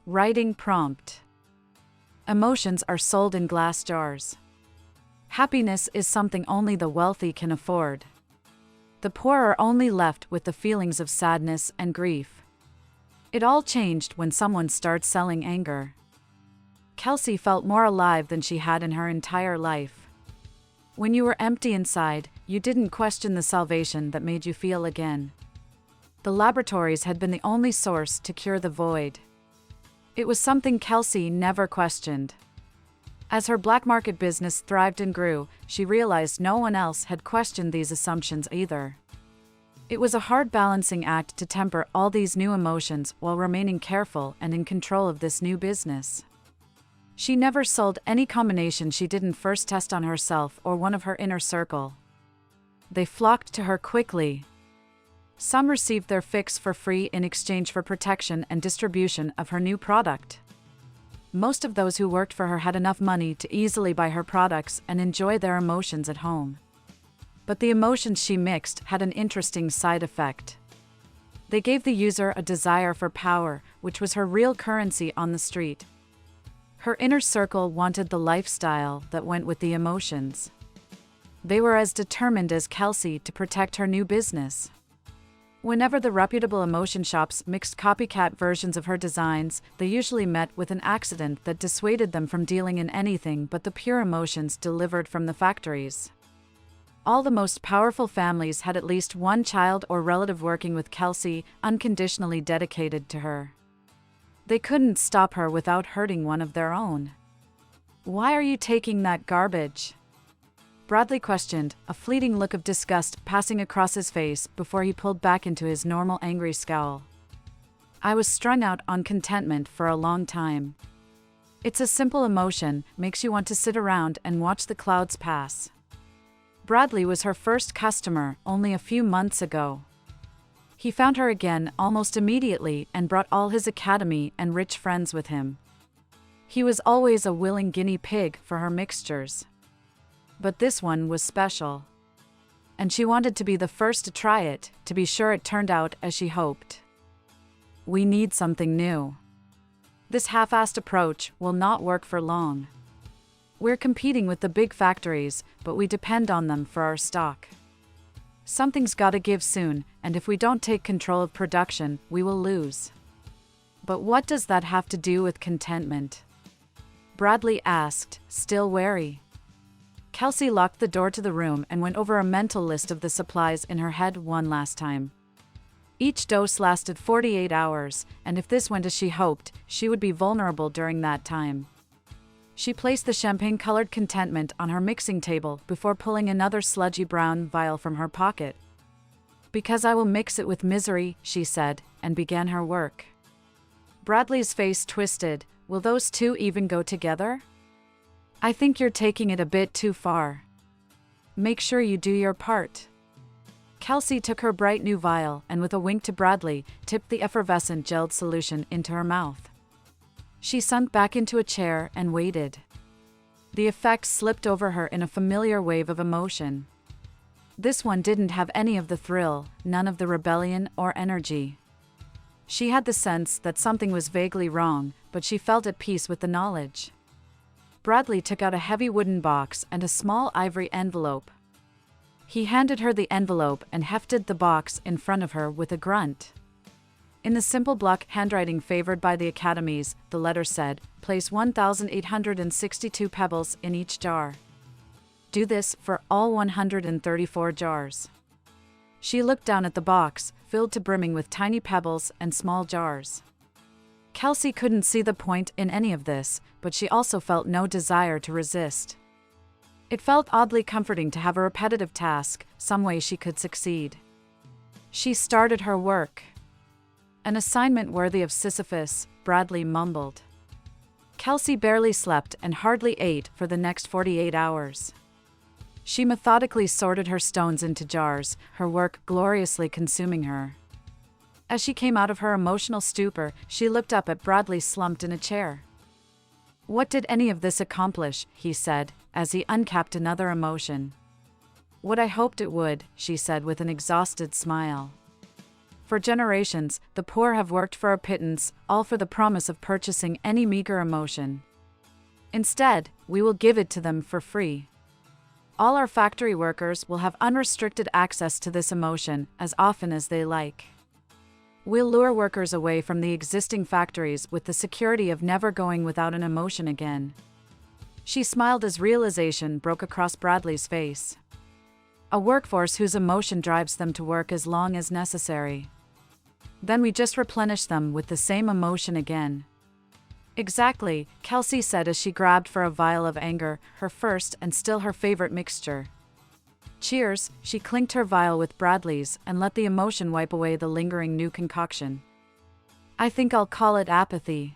Writing prompt. Emotions are sold in glass jars. Happiness is something only the wealthy can afford. The poor are only left with the feelings of sadness and grief. It all changed when someone started selling anger. Kelsey felt more alive than she had in her entire life. When you were empty inside, you didn't question the salvation that made you feel again. The laboratories had been the only source to cure the void. It was something Kelsey never questioned. As her black market business thrived and grew, she realized no one else had questioned these assumptions either. It was a hard balancing act to temper all these new emotions while remaining careful and in control of this new business. She never sold any combination she didn't first test on herself or one of her inner circle. They flocked to her quickly. Some received their fix for free in exchange for protection and distribution of her new product. Most of those who worked for her had enough money to easily buy her products and enjoy their emotions at home. But the emotions she mixed had an interesting side effect. They gave the user a desire for power, which was her real currency on the street. Her inner circle wanted the lifestyle that went with the emotions. They were as determined as Kelsey to protect her new business. Whenever the reputable emotion shops mixed copycat versions of her designs, they usually met with an accident that dissuaded them from dealing in anything but the pure emotions delivered from the factories. All the most powerful families had at least one child or relative working with Kelsey, unconditionally dedicated to her. They couldn't stop her without hurting one of their own. "Why are you taking that garbage?" Bradley questioned, a fleeting look of disgust passing across his face before he pulled back into his normal angry scowl. "I was strung out on contentment for a long time. It's a simple emotion, makes you want to sit around and watch the clouds pass." Bradley was her first customer only a few months ago. He found her again almost immediately and brought all his academy and rich friends with him. He was always a willing guinea pig for her mixtures. But this one was special. And she wanted to be the first to try it, to be sure it turned out as she hoped. "We need something new. This half-assed approach will not work for long. We're competing with the big factories, but we depend on them for our stock. Something's gotta give soon, and if we don't take control of production, we will lose." "But what does that have to do with contentment?" Bradley asked, still wary. Kelsey locked the door to the room and went over a mental list of the supplies in her head one last time. Each dose lasted 48 hours, and if this went as she hoped, she would be vulnerable during that time. She placed the champagne-colored contentment on her mixing table before pulling another sludgy brown vial from her pocket. "Because I will mix it with misery," she said, and began her work. Bradley's face twisted. "Will those two even go together? I think you're taking it a bit too far. Make sure you do your part." Kelsey took her bright new vial and with a wink to Bradley, tipped the effervescent gelled solution into her mouth. She sunk back into a chair and waited. The effect slipped over her in a familiar wave of emotion. This one didn't have any of the thrill, none of the rebellion or energy. She had the sense that something was vaguely wrong, but she felt at peace with the knowledge. Bradley took out a heavy wooden box and a small ivory envelope. He handed her the envelope and hefted the box in front of her with a grunt. In the simple block handwriting favored by the academies, the letter said, "Place 1,862 pebbles in each jar. Do this for all 134 jars." She looked down at the box, filled to brimming with tiny pebbles and small jars. Kelsey couldn't see the point in any of this, but she also felt no desire to resist. It felt oddly comforting to have a repetitive task, some way she could succeed. She started her work. "An assignment worthy of Sisyphus," Bradley mumbled. Kelsey barely slept and hardly ate for the next 48 hours. She methodically sorted her stones into jars, her work gloriously consuming her. As she came out of her emotional stupor, she looked up at Bradley slumped in a chair. "What did any of this accomplish?" he said, as he uncapped another emotion. "What I hoped it would," she said with an exhausted smile. For generations, the poor have worked for a pittance, all for the promise of purchasing any meager emotion. Instead, we will give it to them for free. All our factory workers will have unrestricted access to this emotion as often as they like. We'll lure workers away from the existing factories with the security of never going without an emotion again. She smiled as realization broke across Bradley's face. A workforce whose emotion drives them to work as long as necessary. Then we just replenish them with the same emotion again. Exactly, Kelsey said as she grabbed for a vial of anger, her first and still her favorite mixture. Cheers, she clinked her vial with Bradley's and let the emotion wipe away the lingering new concoction. I think I'll call it apathy.